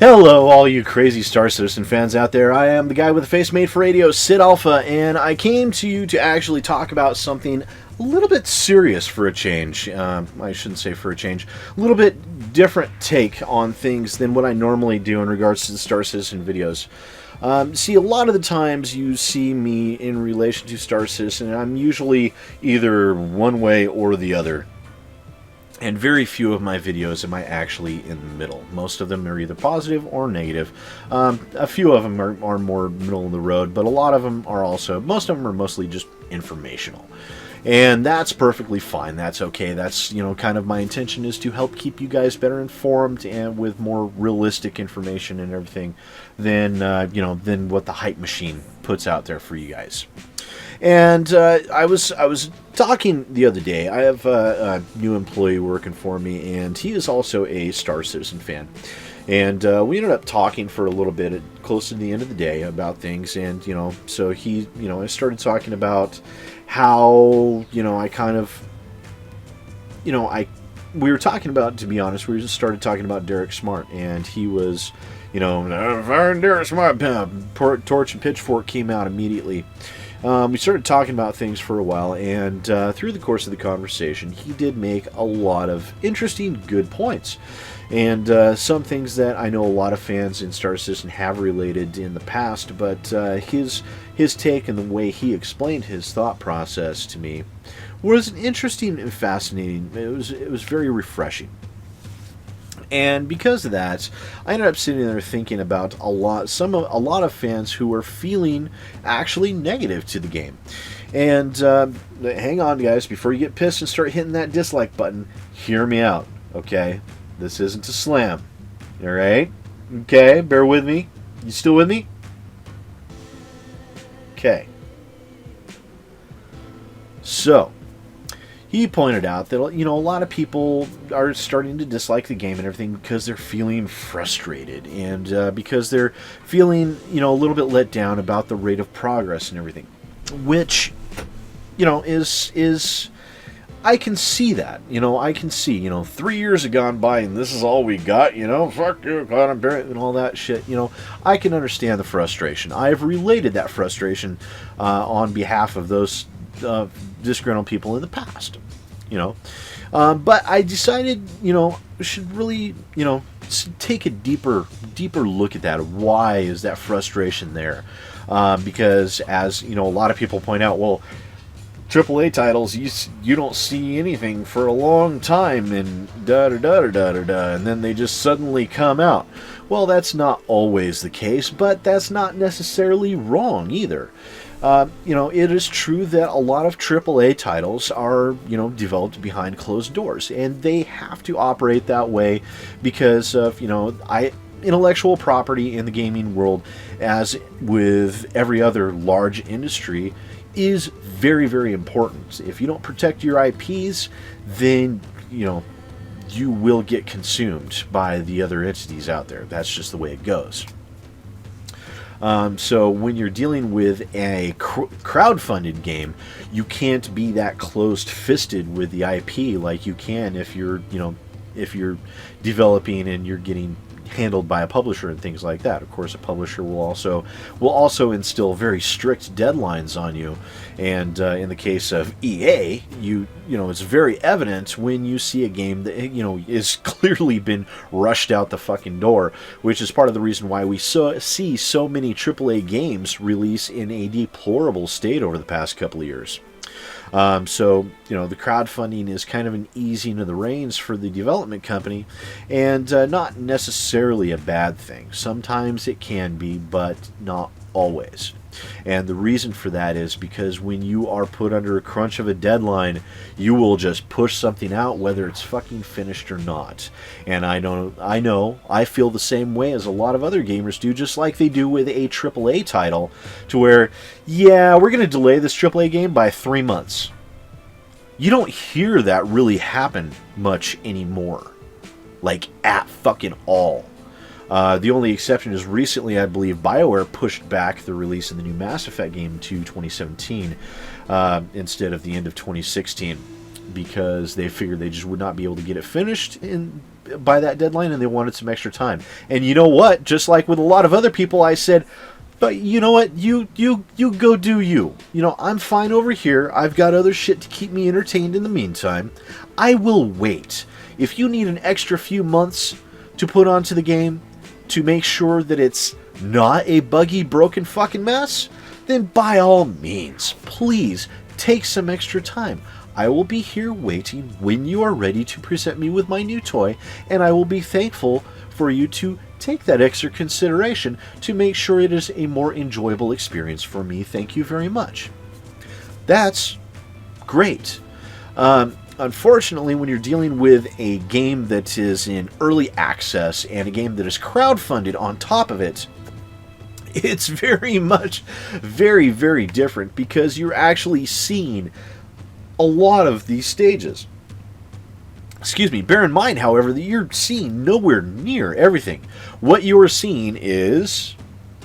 Hello, all you crazy Star Citizen fans out there. I am the guy with the face made for radio, SidAlpha, and I came to you to actually talk about something a little bit serious for a change. I shouldn't say for a change. A little bit different take on things than what I normally do in regards to the Star Citizen videos. See, a lot of the times you see me in relation to Star Citizen, and I'm usually either one way or the other. And very few of my videos am I actually in the middle. Most of them are either positive or negative. A few of them are more middle of the road, but a lot of them are also, most of them are mostly just informational. And that's perfectly fine. That's okay. That's, kind of my intention is to help keep you guys better informed and with more realistic information and everything than, than what the hype machine puts out there for you guys. And I was talking the other day. I have a new employee working for me, and he is also a Star Citizen fan. And we ended up talking for a little bit close to the end of the day about things. And, so he, I started talking about how, I kind of, we were talking about, to be honest, we just started talking about Derek Smart. And he was, firing Derek Smart, torch and pitchfork came out immediately. We started talking about things for a while, and through the course of the conversation, he did make a lot of interesting, good points. And some things that I know a lot of fans in Star Citizen have related in the past, but his take and the way he explained his thought process to me was interesting and fascinating. It was very refreshing. And because of that, I ended up sitting there thinking about a lot of fans who were feeling actually negative to the game. And hang on, guys, before you get pissed and start hitting that dislike button, hear me out, okay? This isn't a slam, all right? Okay, bear with me. You still with me? Okay. So, he pointed out that, a lot of people are starting to dislike the game and everything because they're feeling frustrated and because they're feeling, a little bit let down about the rate of progress and everything. Which, is I can see that. I can see, 3 years have gone by and this is all we got, fuck you, God, I'm buried, and all that shit. I can understand the frustration. I've related that frustration on behalf of those disgruntled people in the past, but I decided, we should really, take a deeper look at that. Why is that frustration there? Because as, a lot of people point out, well, AAA titles, you don't see anything for a long time and da-da-da-da-da-da, and then they just suddenly come out. Well, that's not always the case, but that's not necessarily wrong either. It is true that a lot of AAA titles are, developed behind closed doors, and they have to operate that way because of, intellectual property in the gaming world, as with every other large industry, is very, very important. If you don't protect your IPs, then, you will get consumed by the other entities out there. That's just the way it goes. So when you're dealing with a crowdfunded game, you can't be that closed-fisted with the IP like you can if you're developing and you're getting handled by a publisher and things like that. Of course, a publisher will also instill very strict deadlines on you. And in the case of EA, it's very evident when you see a game that is clearly been rushed out the fucking door, which is part of the reason why we see so many AAA games release in a deplorable state over the past couple of years. So, the crowdfunding is kind of an easing of the reins for the development company, and not necessarily a bad thing. Sometimes it can be, but not always. And the reason for that is because when you are put under a crunch of a deadline, you will just push something out, whether it's fucking finished or not. And I know, I feel the same way as a lot of other gamers do, just like they do with a AAA title, to where, yeah, we're going to delay this AAA game by 3 months. You don't hear that really happen much anymore. Like, at fucking all. The only exception is recently, I believe, BioWare pushed back the release of the new Mass Effect game to 2017 instead of the end of 2016 because they figured they just would not be able to get it finished by that deadline, and they wanted some extra time. And you know what? Just like with a lot of other people, I said, but you know what? You go do you. You know, I'm fine over here. I've got other shit to keep me entertained in the meantime. I will wait. If you need an extra few months to put onto the game to make sure that it's not a buggy, broken fucking mess, then by all means, please take some extra time. I will be here waiting when you are ready to present me with my new toy, and I will be thankful for you to take that extra consideration to make sure it is a more enjoyable experience for me. Thank you very much. That's great. Unfortunately, when you're dealing with a game that is in early access and a game that is crowdfunded on top of it, it's very much very different, because you're actually seeing a lot of these stages. Excuse me. Bear in mind, however, that you're seeing nowhere near everything. What you are seeing is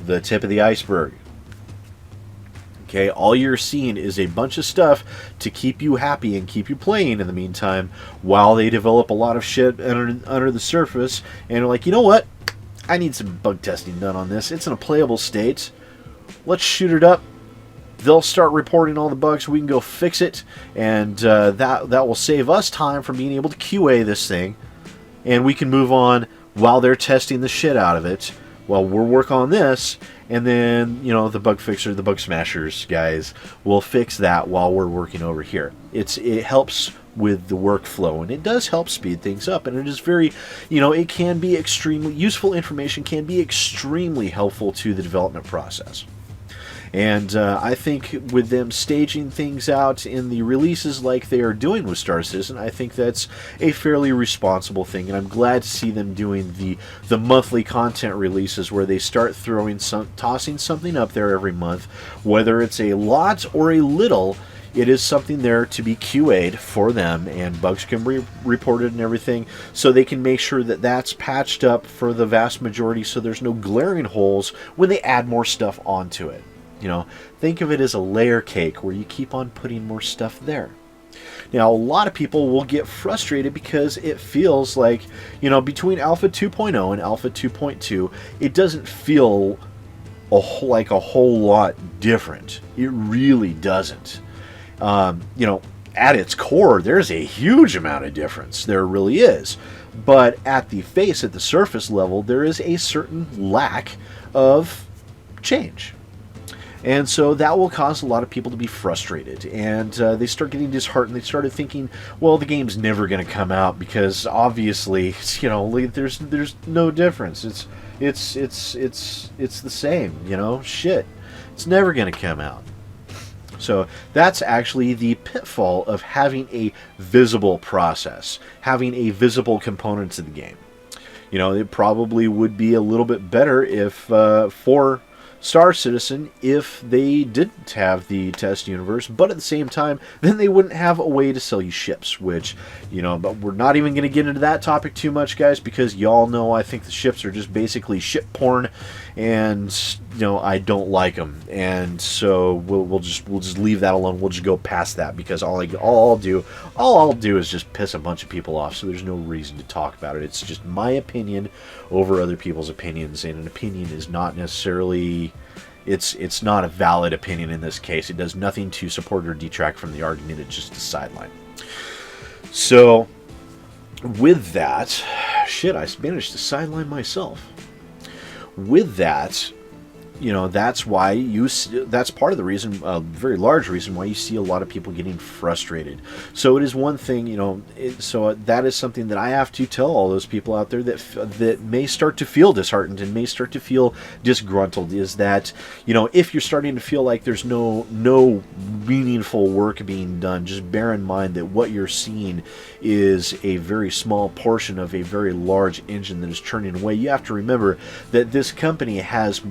the tip of the iceberg. Okay, all you're seeing is a bunch of stuff to keep you happy and keep you playing in the meantime, while they develop a lot of shit under the surface, and are like, you know what? I need some bug testing done on this. It's in a playable state. Let's shoot it up. They'll start reporting all the bugs so we can go fix it, and that will save us time from being able to QA this thing, and we can move on while they're testing the shit out of it, while we're working on this, and then, you know, the bug fixer, the bug smashers guys will fix that while we're working over here. It helps with the workflow, and it does help speed things up, and it is very, you know, it can be extremely useful. Information can be extremely helpful to the development process. And I think with them staging things out in the releases like they are doing with Star Citizen, I think that's a fairly responsible thing. And I'm glad to see them doing the monthly content releases, where they start tossing something up there every month. Whether it's a lot or a little, it is something there to be QA'd for them, and bugs can be reported and everything, so they can make sure that that's patched up for the vast majority, so there's no glaring holes when they add more stuff onto it. You know, think of it as a layer cake where you keep on putting more stuff there. Now, a lot of people will get frustrated because it feels like, you know, between Alpha 2.0 and Alpha 2.2, it doesn't feel like a whole lot different. It really doesn't. You know, at its core, there's a huge amount of difference. There really is. But at the surface level, there is a certain lack of change. And so that will cause a lot of people to be frustrated, and they start getting disheartened. They started thinking, well, the game's never going to come out, because obviously, you know, there's no difference. It's the same, you know, shit. It's never going to come out. So that's actually the pitfall of having a visible process, having a visible component to the game. You know, it probably would be a little bit better if for Star Citizen, if they didn't have the test universe, but at the same time, then they wouldn't have a way to sell you ships, which, you know, but we're not even going to get into that topic too much, guys, because y'all know I think the ships are just basically ship porn, and, you know, I don't like them, and so we'll just leave that alone. We'll just go past that, because all I'll do is just piss a bunch of people off, so there's no reason to talk about it. It's just my opinion over other people's opinions, and an opinion is not necessarily, it's not a valid opinion in this case. It does nothing to support or detract from the argument. It's just a sideline. So with that, shit, I managed to sideline myself. With that, you know, that's why that's part of the reason, a very large reason why you see a lot of people getting frustrated. So it is one thing, you know, so that is something that I have to tell all those people out there that may start to feel disheartened and may start to feel disgruntled, is that, you know, if you're starting to feel like there's no meaningful work being done, just bear in mind that what you're seeing is a very small portion of a very large engine that is churning away. You have to remember that this company has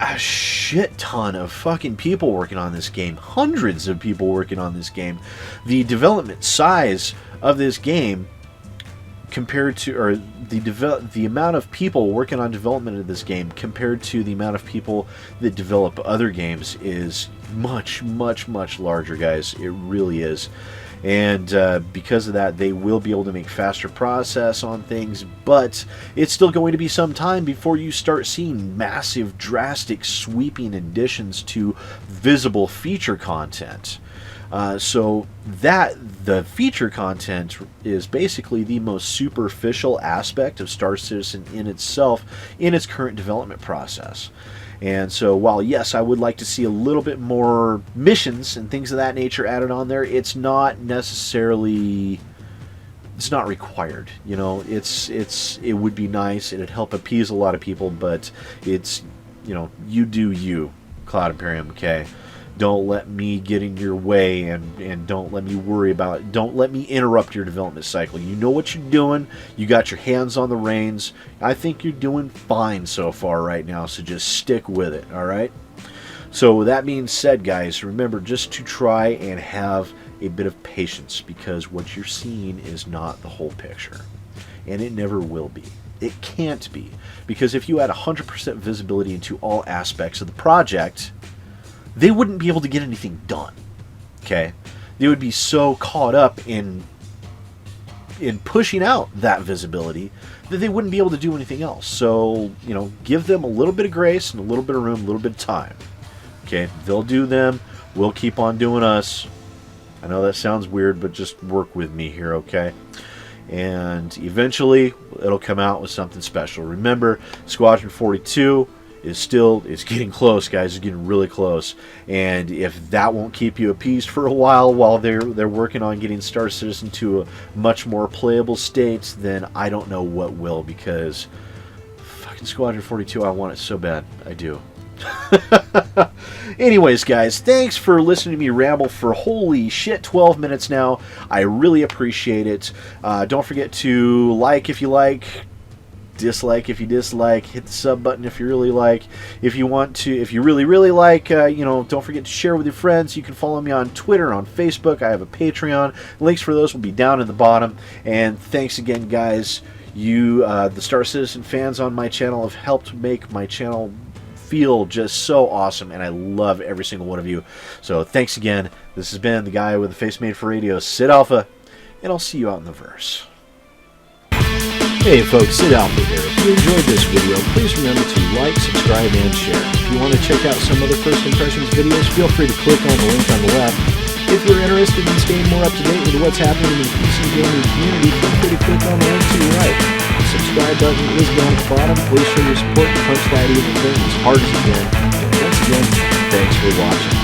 a shit ton of fucking people working on this game. Hundreds of people working on this game. The development size of this game compared to, or the amount of people working on development of this game compared to the amount of people that develop other games is much, much, much larger, guys. It really is. And because of that, they will be able to make faster process on things, but it's still going to be some time before you start seeing massive, drastic, sweeping additions to visible feature content. So the feature content is basically the most superficial aspect of Star Citizen in itself in its current development process. And so while, yes, I would like to see a little bit more missions and things of that nature added on there, it's not necessarily, it's not required. You know, it would be nice, it'd help appease a lot of people, but it's, you know, you do you, Cloud Imperium, okay? Don't let me get in your way, and don't let me worry about it. Don't let me interrupt your development cycle. You know what you're doing. You got your hands on the reins. I think you're doing fine so far right now, so just stick with it, all right? So with that being said, guys, remember just to try and have a bit of patience, because what you're seeing is not the whole picture, and it never will be. It can't be, because if you had 100% visibility into all aspects of the project, they wouldn't be able to get anything done, okay? They would be so caught up in pushing out that visibility that they wouldn't be able to do anything else. So, you know, give them a little bit of grace and a little bit of room, a little bit of time, okay? They'll do them. We'll keep on doing us. I know that sounds weird, but just work with me here, okay? And eventually, it'll come out with something special. Remember, Squadron 42... it's getting close, guys. It's getting really close. And if that won't keep you appeased for a while they're working on getting Star Citizen to a much more playable state, then I don't know what will, because fucking Squadron 42, I want it so bad. I do. Anyways, guys, thanks for listening to me ramble for holy shit 12 minutes now. I really appreciate it. Don't forget to like if you like, dislike if you dislike, hit the sub button if you really like. If you want to, if you really like, you know, don't forget to share with your friends. You can follow me on Twitter, on Facebook. I have a Patreon. Links for those will be down in the bottom. And thanks again, guys. You, the Star Citizen fans on my channel, have helped make my channel feel just so awesome, and I love every single one of you. So thanks again. This has been the guy with the face made for radio, SidAlpha, and I'll see you out in the verse. Hey folks, SidAlpha here. If you enjoyed this video, please remember to like, subscribe, and share. If you want to check out some other First Impressions videos, feel free to click on the link on the left. If you're interested in staying more up to date with what's happening in the PC gaming community, feel free to click on the link to the right. The subscribe button is down at the bottom. Please show your support and punch that even thing as hard as you can. And once again, thanks for watching.